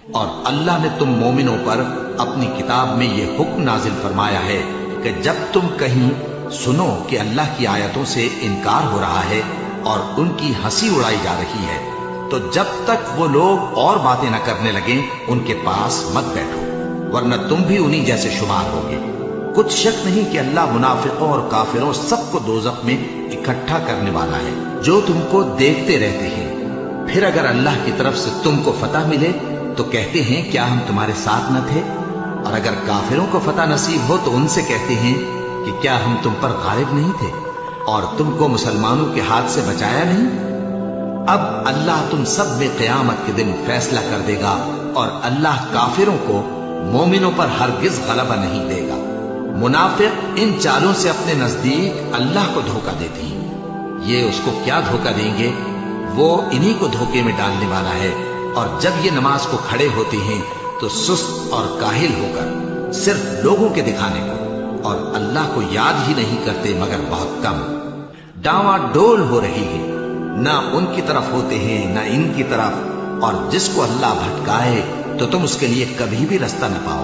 اور اللہ نے تم مومنوں پر اپنی کتاب میں یہ حکم نازل فرمایا ہے کہ جب تم کہیں سنو کہ اللہ کی آیتوں سے انکار ہو رہا ہے اور ان کی ہنسی اڑائی جا رہی ہے، تو جب تک وہ لوگ اور باتیں نہ کرنے لگیں ان کے پاس مت بیٹھو، ورنہ تم بھی انہی جیسے شمار ہوگے۔ کچھ شک نہیں کہ اللہ منافقوں اور کافروں سب کو دوزخ میں اکٹھا کرنے والا ہے جو تم کو دیکھتے رہتے ہیں۔ پھر اگر اللہ کی طرف سے تم کو فتح ملے تو کہتے ہیں کیا ہم تمہارے ساتھ نہ تھے، اور اگر کافروں کو فتح نصیب ہو تو ان سے کہتے ہیں کہ کیا ہم تم پر غالب نہیں تھے اور تم کو مسلمانوں کے ہاتھ سے بچایا نہیں۔ اب اللہ تم سب میں قیامت کے دن فیصلہ کر دے گا، اور اللہ کافروں کو مومنوں پر ہرگز غلبہ نہیں دے گا۔ منافق ان چالوں سے اپنے نزدیک اللہ کو دھوکہ دیتے ہیں، یہ اس کو کیا دھوکہ دیں گے، وہ انہی کو دھوکے میں ڈالنے والا ہے۔ اور جب یہ نماز کو کھڑے ہوتے ہیں تو سست اور کاہل ہو کر صرف لوگوں کے دکھانے کو، اور اللہ کو یاد ہی نہیں کرتے مگر بہت کم۔ ڈاواں ڈول ہو رہی ہے، نہ ان کی طرف ہوتے ہیں نہ ان کی طرف، اور جس کو اللہ بھٹکائے تو تم اس کے لیے کبھی بھی رستہ نہ پاؤ۔